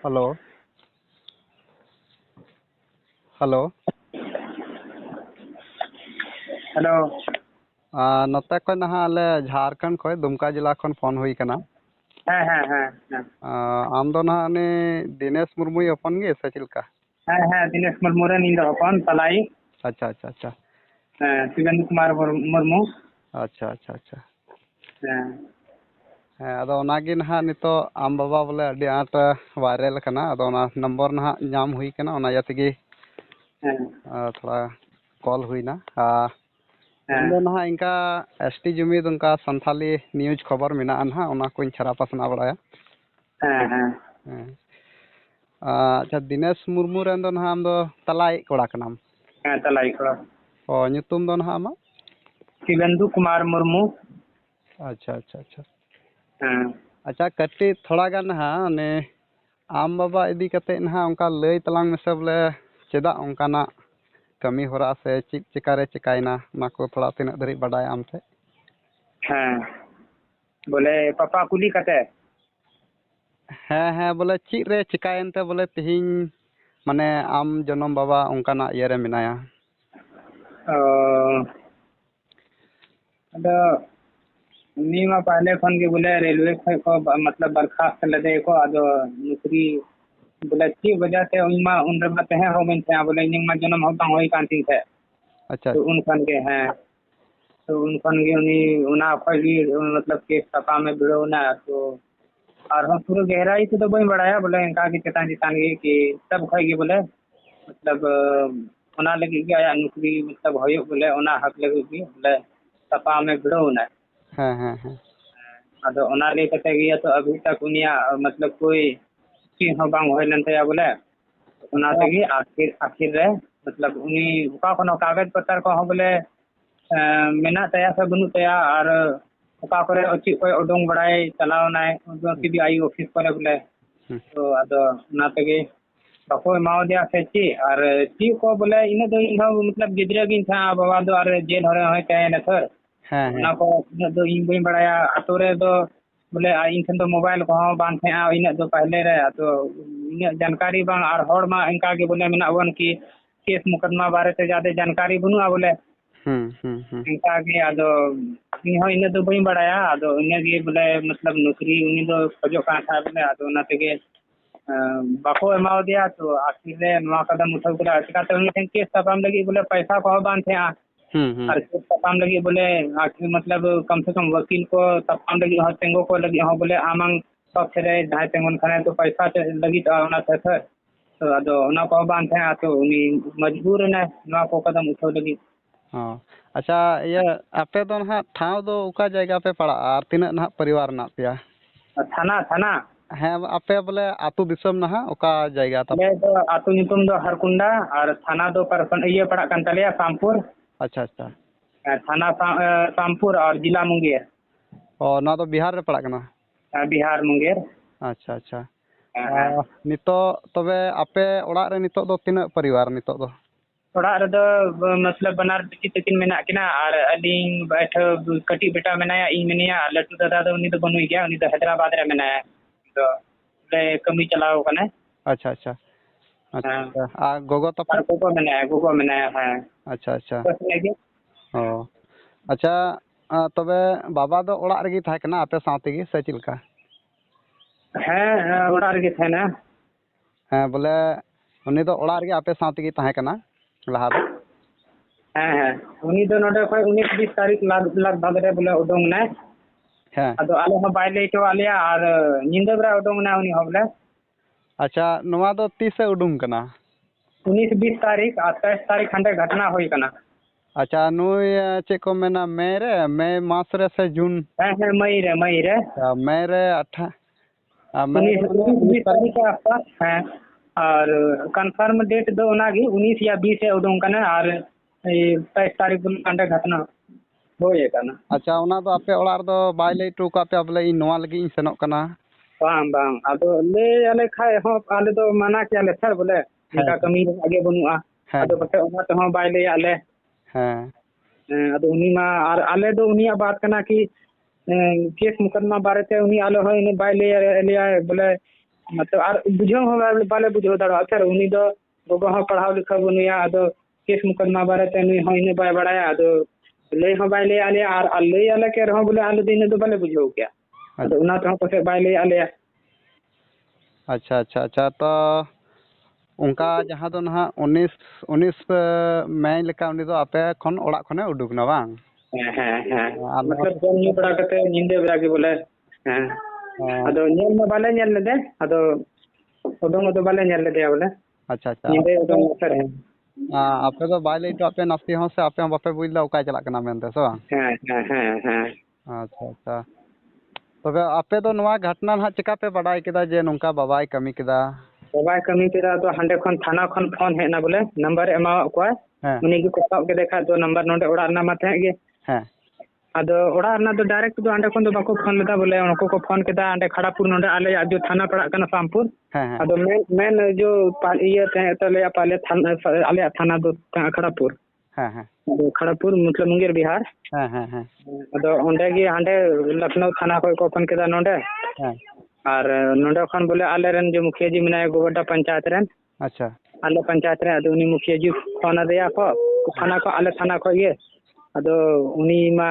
Hello hello hello. नोते खन नहा आले झारखंड खो दुमका जिला खन फोन हुई कना। हाँ हाँ हाँ हाँ आम दो नहा ने दिनेश मुर्मू अपन गे से चिलका। हाँ हाँ दिनेश मुर्मू रे नींद हपन तलाई। अच्छा अच्छा अच्छा शिवेंद्र कुमार मुर्मू। अच्छा अच्छा अच्छा हाँ हाँ अदो ओनागे नहा नितो आम बाबा बोले अड्डी आट वायरल कना अदो ओना नंबर नहा नाम हुई कना ओना यातगी हाँ थोड़ा कॉल हुई ना। हाँ इन दो नहा इनका एसटी जुमीद उनका संथाली न्यूज खबर मेना नहा ओना कोइन छरा पासना बड़ाया। हाँ हाँ अच्छा दिनेश मुर्मू रेन दो नहा आम दो तलाई कोड़ा कनाम। हाँ तलाई को ओ ᱧᱩᱛᱩᱢ दो नहा आमा शिवेंद्र कुमार मुर्मू। अच्छा अच्छा अच्छा हाँ अच्छा कटी थोड़ा गान नहा ने आम बाबा इदी कते नहा उनका लय तलांग में सब ले चेदा उनकाना कमी होरा से चित चिकारे चिकायना ना को थोड़ा तीन धरी बडाय आम थे। हाँ बोले पापा कुली कते हाँ हाँ बोले चित रे चिकायनते बोले तिहिन माने आम जन्म बाबा उनकाना ये रे मिनाया। अदो नीमा पहले खन के बोले रेलवे को मतलब बर्खास्त लदे को अदो नौकरी बोले ची वजह से उनमा उन रबा तहे हो मन थे बोले निंग मा जन्म हो होई कांती थे। अच्छा तो उन खन के हैं तो उन खन के उनी उना फगी मतलब केस सपा में भिड़ो ना तो और हम पूरा गहराई से तो बई बढ़ाया बोले इनका की चेतान चितान की सब खई बोले मतलब उना लगी कि आया नौकरी मतलब होयो बोले उना हक लगी कि बोले सपा में भिड़ो ना। हाँ हाँ हाँ अदो उना ले कते गया तो अभी तक उनिया मतलब कोई चीज हो बांग होइलन तया बोले उना तेगी आखिर आखिर रे मतलब उनी उका कोनो कागज पत्र को हो बोले मेना तया से बनु तया और उका करे ओची कोई उडंग बड़ाई चलाव नाय सीबीआई ऑफिस पर बोले तो अदो उना तेगी बाको माओ दिया से ची और ची को बोले इने दो इनो मतलब गिदरे गिन था बाबा दो और जेल हरे होय तय न सर हाँ उना को इने दो इन बई बड़ाया अतो रे दो बोले इन ठन तो मोबाइल को बांध थे इने दो पहले रे तो इन जानकारी बांग और हर मा इनका के बोले मेना वन की केस मुकदमा बारे से ज्यादा जानकारी बनुआ बोले इनका के अदो इन इन दो बई बड़ाया अदो इन के बोले मतलब नौकरी उनी दो खोजो का था बोले अदो ना तेगे बाको एमाव दिया तो आखिर रे नवा कदम उठाव करा चिकाते उनी ठन केस सपाम लगी बोले पैसा को बांध थे और केस सपाम लगी बोले आखिर मतलब कम से कम वकील को सपाम लगी हो तेंगो को लगी हो बोले आमंग सब थे ढाई तेंगन खाने तो पैसा लगी तो ना थे सर तो अदो ना को बांध थे तो उनी मजबूर ना नवा को कदम उठाव लगी। अच्छा ये आपे दो ना ठाव दो उका जगह पे पड़ा और तीना ना परिवार ना पे थाना थाना हाँ आपे बोले आतु दिसम ना उका जगह ता ले तो आतु नितुम दो हरकुंडा और थाना दो पर ये पड़ा कंतलिया शामपुर। अच्छा अच्छा थाना शामपुर और जिला मुंगेर और ना तो बिहार रे पड़ा कना बिहार मुंगेर। अच्छा अच्छा नितो तबे आपे ओड़ा रे नितो दो तीना परिवार नितो दो थोड़ा रे मतलब बनार बिटी तकिन मेना किना और अलिंग बैठ कटी बेटा मेनाया इन मेनिया लट्टू दादा दो उनी दो बनुई गया उनी दो हैदराबाद रे मेनाया तो ले कमी चलाओ कने। अच्छा अच्छा अच्छा आ गोगो तपे और गोगो मेनाया है। अच्छा अच्छा बस लेगे ओ अच्छा तबे बाबा दो ओड़ा रे थाय कना आपे साथे गे से चिलका है ओड़ा रे थे ना हाँ बोले उनी दो ओड़ा रे आपे साथे गे थाय कना लहा दो हाँ उनी दो नोडे खय 19-20 तारीख लगभग रे बोले उडोंग ना हाँ अदो आले हो बाय ले तो आलिया और निंदा बरा उडोंग ना उनी हो बोले। अच्छा नवा दो तीस उडुंग कना 19-20 तारीख 28 तारीख हंडे घटना हुई कना। अच्छा नुई चे को मेना मई मास रे से जून है मई रे मई रे 19-20 तारीख के आसपास है और कंफर्म डेट दो नागी 19 या 20 है उडोंग कना और 23 तारीख हंडे घटना हो ये कना। अच्छा उना दो आपे ओड़ा दो बाय ले टू का पे बोले इन नवा लगी इन सेनोक कना बांग बांग अदो ले आले खाए हो आले तो मना के आले सर बोले इनका कमी आगे बनुआ अदो बटे ओना तो हो बाय ले आले हाँ अदो उनी मा और आले दो उनिया बात कना कि केस मुकदमा बारे ते उनी आले हो इन बाय ले लिया बोले मतलब और बुझाव हो बाले बुझाव दाड़ा सर उनी दो गोगो हो पढ़ाव लिखा बनुया आदो केस मुकदमा बारे ते नुई हो इन बाय बड़ाया आदो लय हो बाय लय आले और लय आले के रहो बोले आले दिन दो बाले बुझाव क्या आदो उना तो पसे बाय लय आले। अच्छा अच्छा अच्छा तो उनका जहाँ दो ना 19 मई लेका उनी दो आपे खन ओड़ा खने उडुक ना बांग। हाँ मतलब जम न्यू बड़ा करते नींदे बड़ा के बोले हाँ आदो नेल में बाले नेल ले दे आदो ओदों तो बाले नेल ले दे बोले। अच्छा अच्छा नींदे ओदों सर है आपे तो बाय लई तो आपे नास्ती हो से आपे बापे बुझला उका चला कना मेनते से बांग। हाँ अच्छा अच्छा तबे आपे तो नवा घटना ना चिका पे बड़ाई केदा जे नोंका बाबाई कमी केदा बाबाई कमी केदा तो हांडे खन थाना खन फोन हेना बोले नंबर एमा को हाँ उनी के को के देखा तो नंबर नोंडे ओड़ा ना माथे गे हाँ आदो ओड़ा ना तो डायरेक्ट तो हांडे खन तो बाको फोन लेदा बोले उनको को फोन केदा हांडे खड़ापुर नोंडे आले जो थाना पड़ा कना शामपुर हाँ हाँ आदो मेन जो ये तले पाले थाना आले थाना दो खड़ापुर हाँ हाँ खड़गपुर मतलब मुंगेर बिहार हाँ हाँ हाँ अदो ओंडे गे हांडे लखनऊ थाना को फोन केदा नोंडे हाँ और नोंडे खन बोले आले रन जो मुखिया जी मनाए गोबरडा पंचायत रन अच्छा आले पंचायत रे अदो उनी मुखिया जी फोन दिया को थाना को आले थाना को ये अदो उनी मा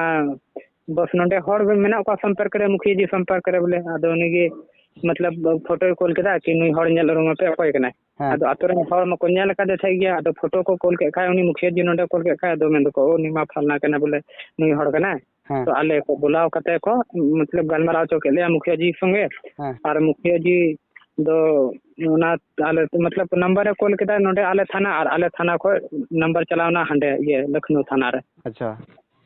बस नोंडे हर मेना को संपर्क रे मुखिया जी संपर्क करे बोले अदो उनी गे मतलब फोटो कॉल केदा कि नुई हर नेल रंग पे कोय कना अदो आतरे हर म को नेल का थे गया अदो फोटो को कॉल के खाय उनी मुखिया जी नोंडे कॉल के खाय अदो मेन को उनी मा फलना कना बोले नुई हर कना तो आले को बुलाव कते को मतलब गलमराव चो के ले मुखिया जी संगे और मुखिया जी दो ना आले मतलब नंबर कॉल केदा नोंडे आले थाना और आले थाना को नंबर चलावना हांडे ये लखनऊ थाना रे अच्छा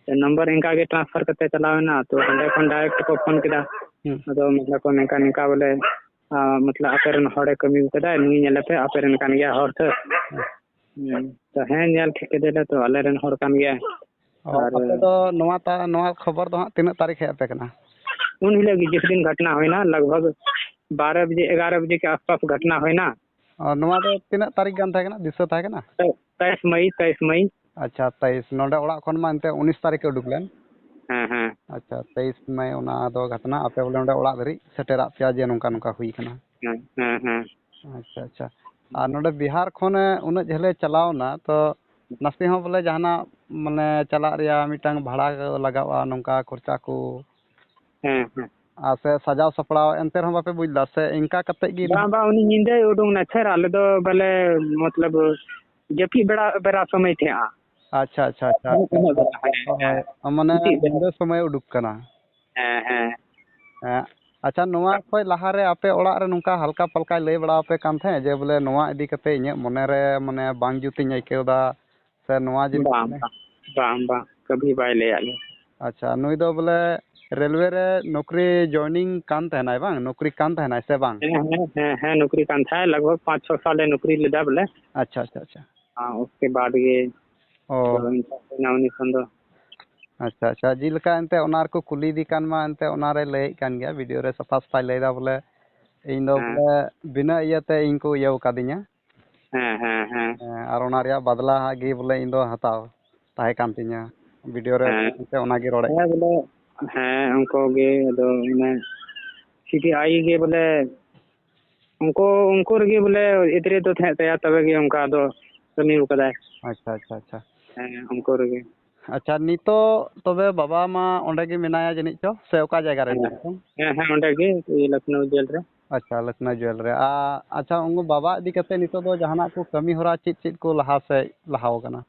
नंबर इनका के ट्रांसफर करते चलावना तो हांडे कोन डायरेक्ट को फोन केदा अदो मतलब को नेका निका बोले मतलब आपेरन हड़े कमी केदा नुई नेले पे आपेरन कान गया हर तो हैं नेल के देले तो आलेरन हर कान गया और आपे तो नवा खबर दो तीन तारीख है पे कना उन हिले जिस दिन घटना हुई ना लगभग 12 बजे 11 बजे के आसपास घटना हुई ना और नवा तो तीन तारीख गान था कना दिसो था कना 23 मई अच्छा 23 नोंडे ओड़ा खन मा एंते 19 तारीख उडुक लेन हाँ अच्छा 23 मई उना दो घटना आपे बोले नोंडे ओड़ा धरी सेटेरा पिया जे नोंका नोंका हुई कना अच्छा अच्छा और नोंडे बिहार खन उना झेले चलावना तो नास्ती हो बोले जहाना माने चला रिया मिटांग भाड़ा लगावा नोंका खर्चा को से सजाव सपड़ाव एंते रहो बापे बुझला से इनका कते गी बा उनी निंदे उडुंग ना छर आले दो बले मतलब जपी बेड़ा बेरा समय थे अच्छा अच्छा अच्छा माने निंदा समय उडुक कना अच्छा नोआ खोय लहा रे आपे ओड़ा रे नोंका हल्का पलका लय बड़ा आपे कान थे जे बोले नोआ इदी कते इᱧ मने रे माने बांग जुतिኝ आइकेदा से नोआ जी बा कभी बाय ले आले अच्छा नुई दो बोले रेलवे रे नौकरी जॉइनिंग कान तहनाय बांग नौकरी कान तहनाय से बांग है नौकरी कान था लगभग 5-6 साल नौकरी लेदा बोले अच्छा अच्छा अच्छा हाँ उसके बाद ये नाउनी खंदो अच्छा अच्छा जी लका एंते ओनार को कुली दी कान मा एंते ओनारे लय कान गया वीडियो रे सफा सफाई लयदा बोले इन दो बोले बिना इयाते इनको इयाव कादिnya और ओना रिया बदला गी बोले इन दो हताव ताहे कान तिnya वीडियो रे एंते ओना गी रोड़े बोले उनको गे दो ने सीटीआई गे बोले उनको गे बोले इतरे तो थे तया तबे गे उनका दो कमी उकदा अच्छा अच्छा अच्छा उनको गे अच्छा नितो तबे बाबा मा ओंडे गे मेनाया जनिच चो से ओका जगह रे ओंडे गे लखनऊ जेल रे अच्छा लखनऊ जेल रे अच्छा उंगो बाबा इदी कते नितो दो जहाना को कमी होरा चित को लहा से लहाव कना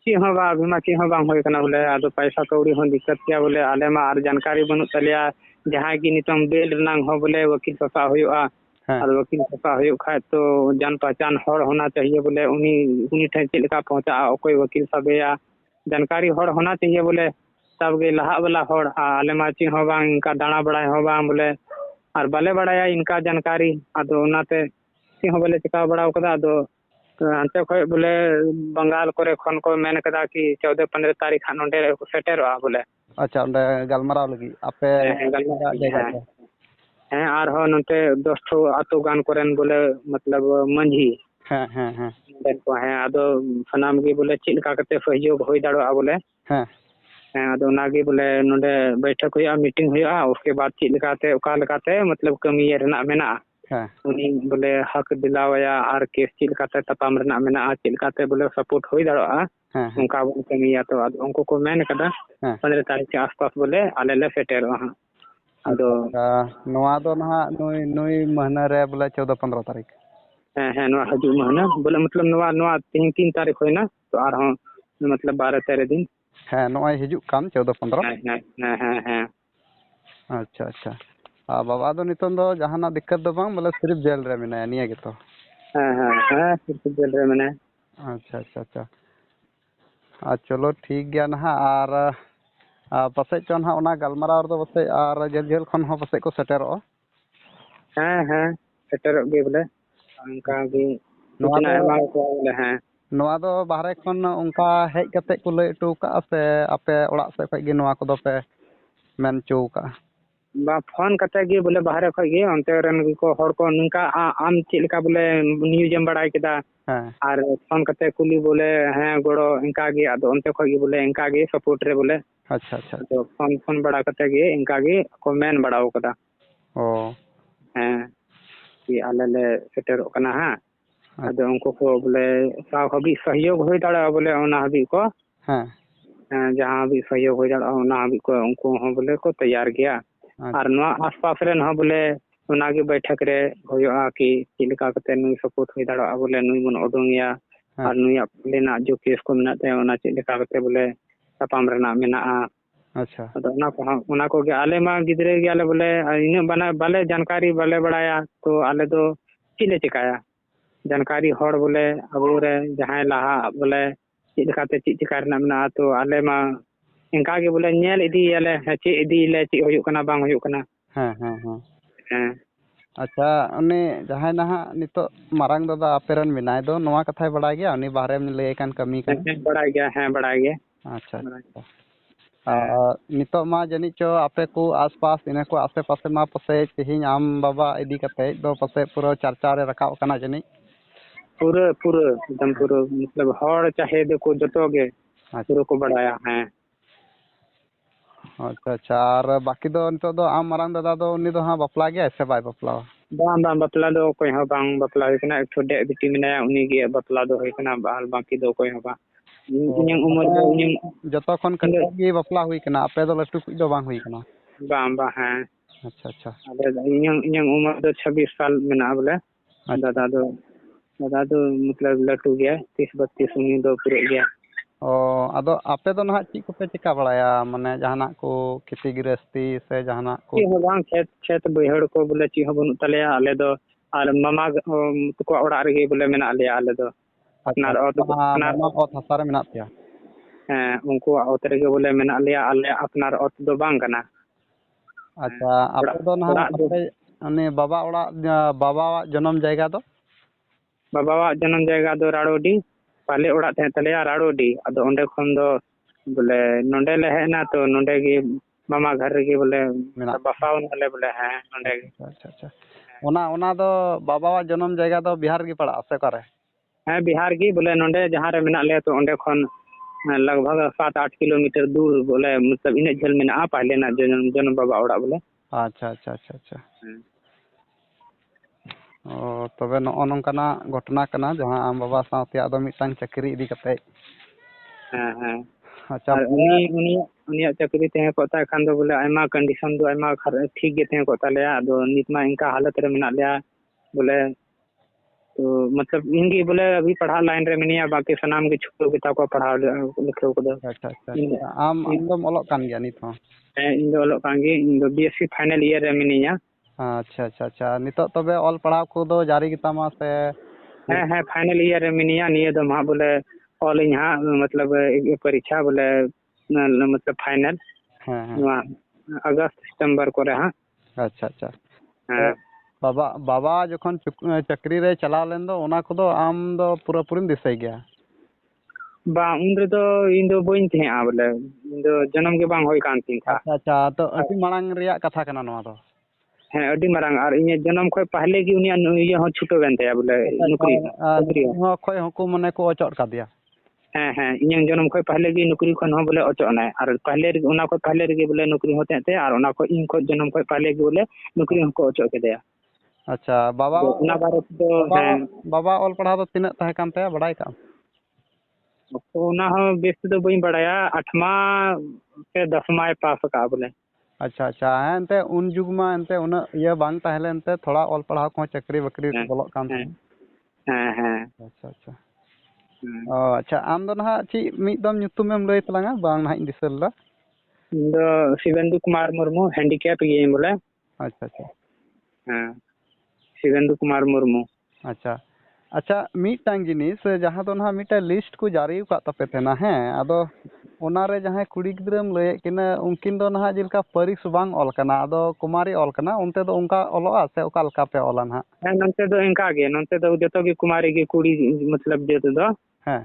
ची हो बा अभी मा ची हो बांग होय कना बोले आदो पैसा कौड़ी हो दिक्कत किया बोले आले मा आर जानकारी बनु तलिया जहां की नितम बेल नांग हो बोले वकील सफा हुआ और वकील सफा हुआ खाए तो जान पहचान हर होना चाहिए बोले उनी ठे चिलका पहुंचा कोई वकील सब या जानकारी हर होना चाहिए बोले सब गे लहा वाला हर आले मा ची हो बांग इनका दाना बड़ा हो बांग बोले और बाले बड़ा इनका जानकारी आदो उनाते ची हो बोले चिका बड़ा कदा आदो अंते खोय बोले बंगाल करे खन को मेन कदा कि 14-15 तारीख नोंडे सेटेरवा बोले अच्छा ओंडे गलमराव लगी आपे हैं आर हो नते 10 ठो आतो गान करेन बोले मतलब मंझी को है आदो सनाम गे बोले चिलका कते सहयोग होई दाड़ो बोले आदो नागे बोले नोंडे बैठक हुआ मीटिंग हुआ उसके बाद चिलकाते ओका लकाते मतलब कमी रेना मेना ᱦᱮᱸ उनी बोले हक दिलावया और केस चेक लेकाते तपाम रना मेना चेक लेकाते बोले सपोर्ट हो दाड़ा ᱦᱮᱸ ᱦᱮᱸ उनका बन कमिया तो उनको को मेन कदा ᱦᱮᱸ 15 तारीख के आसपास बोले आले ले सेटेरो हां अदो ᱱᱚᱣᱟ ᱫᱚ ᱱᱟᱦᱟᱜ ᱱᱩᱭ ᱢᱟᱹᱦᱱᱟᱹ ᱨᱮ ᱵᱚᱞᱮ 14-15 तारीख हैं नवा हजू महीना बोले मतलब नवा नवा 3 तारीख होइना तो आर हां मतलब 12-13 दिन ᱦᱮᱸ ᱱᱚᱜᱼᱚᱭ ᱦᱤᱡᱩᱜ ᱠᱟᱱ 14-15 हैं ᱟᱪᱪᱷᱟ ᱟᱪᱪᱷᱟ ᱟᱨ ᱵᱟᱵᱟ ᱫᱚ ᱱᱤᱛᱚᱝ ᱫᱚ ᱡᱟᱦᱟᱱᱟᱜ ᱫᱤक्ᱠᱟᱛ ᱫᱚ ᱵᱟᱝ ᱵᱚᱞᱮ ᱥᱤᱨᱤᱯ ᱡᱮᱞ ᱨᱮ ᱢᱮᱱᱟᱭᱟ ᱱᱤᱭᱟᱹ ᱜᱮᱛᱚ हैं सिर्फ जेल रे मने ᱟᱪᱪᱷᱟ ᱟᱪᱪᱷᱟ ᱟᱪᱪᱷᱟ ᱟᱨ ᱪᱚᱞᱚ ᱴᱷᱤक ᱜᱮᱭᱟ ᱱᱟᱦᱟᱜ ᱟᱨ ᱯᱟᱥᱮᱡ ᱪᱚ ᱱᱟᱦᱟᱜ ᱚᱱᱟ ᱜᱟᱞᱢᱟᱨᱟᱣ ᱨᱮᱫᱚ ᱯᱟᱥᱮᱡ ᱟᱨ ᱡᱷᱟᱹᱞ ᱡᱷᱟᱹᱞ ᱠᱷᱚᱱ ᱦᱚᱸ ᱯᱟᱥᱮᱡ ᱠᱚ ᱥᱮᱴᱮᱨᱚᱜᱼᱟ हैं सेटर गे बोले उनका भी नवा सूचना दो एमा को बोले हैं ᱱᱚᱣᱟ ᱫᱚ ᱵᱟᱦᱨᱮ ᱠᱷᱚᱱ ᱚᱱᱠᱟ ᱦᱮᱡ ᱠᱟᱛᱮᱫ ᱠᱚ ᱞᱟᱹᱭ ᱦᱚᱴᱚ ᱠᱟᱜᱼᱟ ᱥᱮ ᱟᱯᱮ ᱚᱲᱟᱜ ᱥᱮᱫ ᱠᱷᱚᱡ ᱜᱮ ᱱᱚᱣᱟ ᱠᱚᱫᱚ ᱯᱮ ᱢᱮᱱ ᱦᱚᱪᱚ ᱠᱟᱜᱼᱟ बा फोन कते गे बोले बाहर खय गे अंते रन को हर को निका आम चेक लेका बोले न्यूज एम बड़ाई केदा ᱦᱮᱸ और फोन कते कुली बोले हैं गोड़ो इनका गे अदो अंते खय गे बोले इनका गे सपोर्ट रे बोले ᱟᱪᱪᱷᱟ ᱟᱪᱪᱷᱟ तो फोन बड़ा कते गे इनका गे को मेन बड़ाओ कदा ᱚ हैं कि आले ले सेटेरो कना हां अदो उनको को बोले साव हबी सहयोग होई दाड़ा बोले ओना हबी को ᱦᱮᱸ जहां भी सहयोग हो दाड़ा ओना हबी को उनको हो बोले को तैयार गया और नवा आसपास रे न बोले उनागे बैठक रे होयोआ कि चिलका कते नुई सपोर्ट हो दाड़ा बोले नुई मन ओडोंगिया और नुई लेना जो केस को मेना ते ओना चिलका कते बोले तपाम रेना मेना अच्छा अदो ओना को गे आले मा गिदरे गे आले बोले इन बना बाले जानकारी बाले बड़ाया तो आले दो चिले चिकाया जानकारी हड़ बोले अबो रे जहां लाहा बोले चिलकाते चिका रेना मेना तो आले मा इनका गे बोले नेल इदी आले चे इदी ले चे होयो कना बांग होयो कना ᱦᱮᱸ ᱦᱮᱸ ᱦᱮᱸ हैं ᱟᱪᱪᱷᱟ ᱩᱱᱤ ᱡᱟᱦᱟᱸᱭ ᱱᱟᱦᱟᱜ ᱱᱤᱛᱚᱜ ᱢᱟᱨᱟᱝ ᱫᱟᱫᱟ ᱟᱯᱮᱨᱮᱱ ᱢᱮᱱᱟᱭ ᱫᱚ ᱱᱚᱣᱟ ᱠᱟᱛᱷᱟᱭ ᱵᱟᱲᱟᱭ ᱜᱮᱭᱟ ᱩᱱᱤ ᱵᱟᱦᱨᱮᱢ ᱞᱟᱹᱭ ᱠᱟᱱ ᱠᱟᱹᱢᱤ ᱠᱟᱱᱟ बड़ा गया ᱟᱪᱪᱷᱟ ᱱᱤᱛᱚᱜ ᱢᱟ ᱡᱟᱹᱱᱤᱡ ᱪᱚ ᱟᱯᱮ ᱠᱚ आसपास ᱤᱱᱟᱹ ᱠᱚ ᱟᱥᱮ ᱯᱟᱥᱮ ᱢᱟ ᱯᱟᱥᱮᱡ ᱛᱮᱦᱮᱧ ᱟᱢ ᱵᱟᱵᱟ ᱤᱫᱤ ᱠᱟᱛᱮᱫ ᱫᱚ ᱯᱟᱥᱮᱡ ᱯᱩᱨᱟᱹ ᱪᱟᱨᱪᱟ ᱨᱮ ᱨᱟᱠᱟᱵ ᱠᱟᱱᱟ ᱡᱟᱹᱱᱤᱡ पूरे पूरे एकदम पूरे मतलब हर चाहे देखो जतो गे पूरे को बढ़ाया है ᱟᱪᱪᱷᱟ ᱟᱪᱪᱷᱟ ᱟᱨ ᱵᱟᱹᱠᱤ ᱫᱚ ᱱᱤᱛᱚᱜ ᱫᱚ ᱟᱢ ᱢᱟᱨᱟᱝ ᱫᱟᱫᱟ ᱫᱚ ᱩᱱᱤ ᱫᱚ ᱦᱟᱸᱜ ᱵᱟᱯᱞᱟ ᱜᱮᱭᱟᱭ ᱥᱮ ᱵᱟᱭ ᱵᱟᱯᱞᱟᱣᱟ बांग बांग बपला दो कोई हो बांग बपला हुई कना एक छोटे बिटी में नया उन्हीं के बपला दो हुई कना बाल बाकी दो कोई हो बा इन्हें उम्र दो इन्हें ᱡᱚᱛᱚ ᱠᱷᱚᱱ ᱠᱟᱹᱴᱤᱡ ᱜᱮ ᱵᱟᱯᱞᱟ ᱦᱩᱭ ᱠᱟᱱᱟ ᱟᱯᱮ ᱫᱚ ᱞᱟᱹᱴᱩ ᱠᱩᱡ ᱫᱚ ᱵᱟᱝ ᱦᱩᱭ ᱠᱟᱱᱟ बांग बा है ᱟᱪᱪᱷᱟ ᱟᱪᱪᱷᱟ इन्हें उम्र दो 26 साल में ना बोले दादा दो मतलब लटू गया 30-32 उन्हीं दो पूरे गया ᱚ ᱟᱫᱚ ᱟᱯᱮ ᱫᱚ ᱱᱟᱦᱟᱜ ᱪᱮᱫ ᱠᱚᱯᱮ ᱪᱤᱠᱟᱹ ᱵᱟᱲᱟᱭᱟ ᱢᱟᱱᱮ ᱡᱟᱦᱟᱱᱟᱜ ᱠᱚ ᱠᱷᱮᱛᱤ ᱜᱨᱦᱚᱥᱛᱤ ᱥᱮ ᱡᱟᱦᱟᱱᱟᱜ ᱠᱚ ᱪᱮᱫ ᱦᱚᱸ ᱵᱟᱝ खेत बहड़ को बोले चीज हो बनुत तलेया आले दो और मामा को ओड़ा रगे बोले मेना लेया आले दो अपनार ᱚᱛ ᱦᱟᱥᱟ ᱨᱮ ᱢᱮᱱᱟᱜ ᱯᱮᱭᱟ उनको औत रगे बोले मेना लेया आले अपनार औत दो बांग कना ᱟᱪᱪᱷᱟ ᱟᱯᱮ ᱫᱚ ᱱᱟᱦᱟᱜ ᱩᱱᱤ ᱵᱟᱵᱟ ᱚᱲᱟᱜ ᱵᱟᱵᱟᱣᱟᱜ ᱡᱚᱱᱚᱢ ᱡᱟᱭᱜᱟ ᱫᱚ बाबावा जन्म जगह दो राड़ोडी पाले ओड़ा तहे तलेया राड़ोडी अदो ओंडे खन दो बोले नोंडे ले हेना तो नोंडे गे मामा घर रगे बोले बसावन हले बोले हैं नोंडे अच्छा अच्छा ona do babawa janam jayga do bihar gi pada ase kare हैं बिहार की बोले नोंडे जहां रे मेना ले तो ओंडे खन लगभग 7-8 किलोमीटर दूर बोले मतलब इन झेल में आ पहले ना जन्म बाबा ओड़ा बोले अच्छा अच्छा अच्छा अच्छा ओ तबे नो नोंकाना घटना kana jahan am baba saute ado mitang chakri idi kate हैं अच्छा उनी चक्री तहे कोता खान दो बोले आयमा कंडीशन दो आयमा ठीक गे तहे कोता ले आदो नित मा इनका हालत रे मेना ले बोले तो मतलब इनकी बोले अभी पढ़ा लाइन रे मिनिया बाकी सनाम के छुटो किताब को पढ़ा लिखो को अच्छा अच्छा am एकदम olok kan gya nit ho इन दो olok kan gi इन दो बीएससी फाइनल ईयर रे मिनिया अच्छा अच्छा अच्छा नितो तबे ऑल पढ़ाव को दो जारी गितामा से है फाइनल ईयर रे मिनिया निये दो मा बोले ऑल यहां मतलब परीक्षा बोले मतलब फाइनल अगस्त सितंबर को रहा अच्छा अच्छा बाबा जखन चक्री रे चला लेन दो ओना को दो आम दो पूरा पूरी दिसै गया बा उन रे दो इन दो बोइन थे आ बोले इन दो जन्म के बांग होई कान थी था अच्छा अच्छा तो अति मांग रिया कथा कना नवा दो हैं अडी मारंग और इन जन्म खय पहले की उनिया ये हो छुटो बेनते बोले नौकरी हो खय हको मने को अचट का दिया हैं इन जन्म खय पहले की नौकरी खन हो बोले अचट ना और पहले उना को पहले रे बोले नौकरी होते थे और उना को इन को जन्म खय पहले की बोले नौकरी को अचट के दिया अच्छा बाबा ᱚᱱᱟ ᱵᱟᱨᱮ ᱛᱮᱫᱚ ᱦᱮᱸ बाबा ऑल पढ़ा तो तीन तहे कान तया बड़ाई का ᱚᱱᱟ ᱦᱚᱸ ᱵᱮᱥ ᱛᱮᱫᱚ ᱵᱟᱹᱧ ᱵᱟᱲᱟᱭᱟ 8मा से 10माय पास ᱟᱠᱟᱜᱼᱟ ᱵᱚᱞᱮ अच्छा अच्छा हाँ एनते उन जुग में एनते उन ये बांग ताहले एनते थोड़ा ऑल पढ़ा को चाकरी बकरी बोलक कान ᱦᱮᱸ ᱦᱮᱸ ᱦᱮᱸ अच्छा अच्छा ओ अच्छा आम दो ना ची मिद दम nyutumem लई तलांगा बांग ना इन दिसल दा ᱤᱧ ᱫᱚ शिवेंदु कुमार मुर्मू हैंडीकैप ᱜᱤᱭᱟᱹᱧ ᱵᱚᱞᱮ अच्छा अच्छा ᱦᱮᱸ शिवेंदु कुमार मुर्मू अच्छा अच्छा मिटांग जिनिस जहाँ दो ना मिटा लिस्ट को जारी का तपे थे ना हैं अदो ओनारे जहाँ कुड़ी गिद्रम लय किना उनकिन दो ना जिलका परिस बांग ऑल कना अदो कुमारी ऑल कना उनते दो उनका ऑलोआ से ओका लका पे ऑला ना ᱦᱮᱸ ᱱᱚᱱᱛᱮ ᱫᱚ ᱤᱱᱠᱟ ᱜᱮ ᱱᱚᱱᱛᱮ ᱫᱚ ᱡᱚᱛᱚ ᱜᱮ ᱠᱩᱢᱟᱨᱤ ᱜᱮ ᱠᱩᱲᱤ मतलब ᱡᱟᱹᱛ ᱫᱚ हैं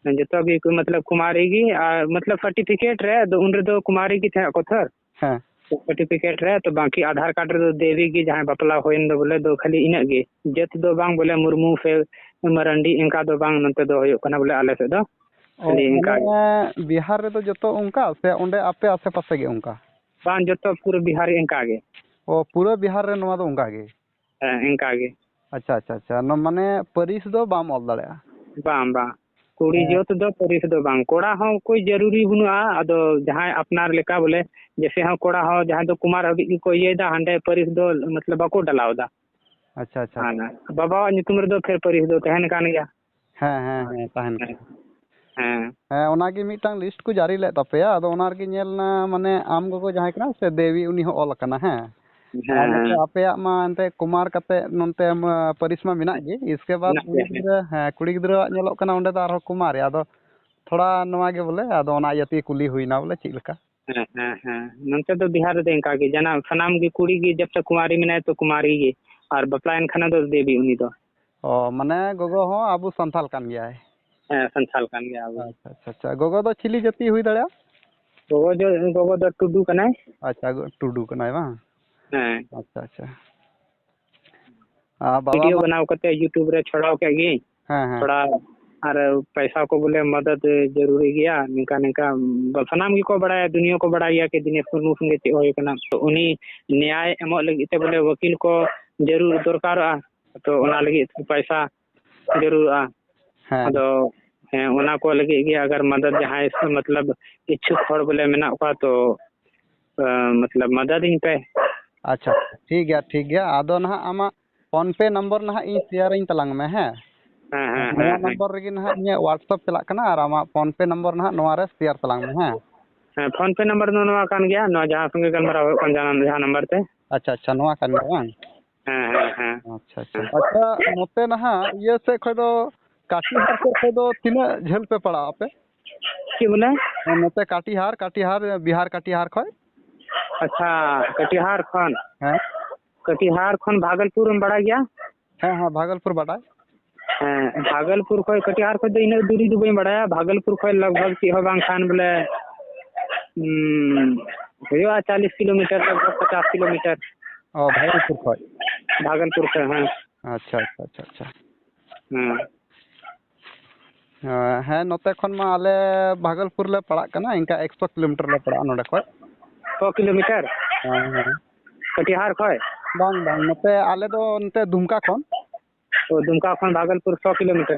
ᱡᱚᱛᱚ ᱜᱮ मतलब कुमारी गी और मतलब सर्टिफिकेट रे ᱫᱚ उन ᱨᱮᱫᱚ कुमारी गी ᱛᱟᱦᱮᱸ ᱠᱚ ᱛᱷᱟᱨ हैं सर्टिफिकेट रे तो बाकी आधार कार्ड रे देवी गी जहाँ बपला होइन दो बोले दो खाली इना गे जत दो बांग बोले मुर्मू से मरंडी इनका दो बांग नंते दो होयो कना बोले आले से दो खाली इनका बिहार रे तो जतो उनका से ओंडे आपे आसे पासे गे उनका बांग जतो पूरा बिहार इनका गे ओ पूरा बिहार रे नवा दो उनका गे इनका गे अच्छा अच्छा अच्छा न माने परिस दो बाम ऑल दड़या बांग बांग कुड़ी जत दो परिस दो बांग कोड़ा हो कोई जरूरी बुनुआ अदो जहाँ अपनार लेका बोले जैसे हाँ कोड़ा हो जहाँ दो कुमार हबी को ये दा हंडे परिस दो मतलब बको डलाव दा अच्छा अच्छा हाँ ना बाबा नितुम रे दो फिर परिस दो तहन कान गया हैं हैं हैं ताहन हाँ हैं ओनागे मिटांग लिस्ट को जारी ले तपेया अदो ओनार के नेलना माने आम गोगो जहाँ कना से देवी उनी हो ऑल कना हैं आपे मा एनते कुमार कते ननते परिस मा मिना गे इसके बाद कुड़ी गिद्रा नेलोक कना ओंडे दा आरो कुमार अदो थोड़ा नवा गे बोले अदो ओना यति कुली हुईना बोले चि लका नंते तो बिहार दे इनका के जना सनाम की कुड़ी की जब तक कुमारी में तो कुमारी गे और बपलायन खाना दो देवी उनी तो ओ माने गोगो हो आबू संथाल कान गया है संथाल कान गया अब अच्छा अच्छा अच्छा गोगो दो चिली जति हुई दड़या गोगो दो टुडू कना अच्छा टुडू कना बा अच्छा अच्छा वीडियो बनाव करते यूट्यूब रे छोड़ाव के गे हाँ थोड़ा और पैसा को बोले मदद जरूरी गया निका निका सनाम की को बड़ा दुनिया को बड़ा कि दिनेश मुर्मू संगे चे होय कना तो उनी न्याय एमो लगी ते बोले वकील को जरूर दरकार तो ओना लगी पैसा जरूर अदो हैं ओना को लगी कि अगर मदद जहाँ से मतलब इच्छुक हर बोले मेना का तो मतलब मदद इन पे अच्छा ठीक गया आदो ना आमा फोन पे नंबर ना इन शेयर इन तलांग में है नंबर रेगी ना इन व्हाट्सएप चला कना और आमा फोन पे नंबर ना नोआ रे शेयर तलांग में है फोन पे नंबर नोआ कान गया नो जहां संगे गलमराव कन जहां नंबर ते अच्छा अच्छा नोआ कान गया बांग अच्छा अच्छा अच्छा नोते ना ये से खय दो काटीहार से खय दो तिना झेल पे पड़ा आपे की बोले नोते काटीहार बिहार काटीहार खय अच्छा कटिहार खन कटिहार खन भागलपुर में बड़ा गया हाँ भागलपुर बड़ा भागलपुर खय कटिहार खय इन दूरी दो बड़ा भागलपुर खय लगभग ची हो बांग खान बोले 40 किलोमीटर लगभग 50 किलोमीटर भागलपुर खय अच्छा अच्छा अच्छा अच्छा हाँ नोते खन मा आले भागलपुर ले पड़ा कना इनका 100 किलोमीटर ले पड़ा नोडे खय 100 किलोमीटर कटिहार खय बांग बांग नोते आले दो नते दुमका खन तो दुमका खन भागलपुर 100 किलोमीटर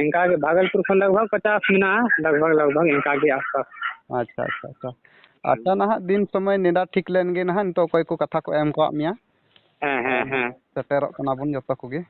इनका के भागलपुर खन लगभग 50 मिनट लगभग इनका के आसपास अच्छा अच्छा अच्छा अच्छा ना दिन समय नेडा ठीक लेन गे ना तो कोई को कथा को एम को मिया सेटेरो कना बुन जतो को गे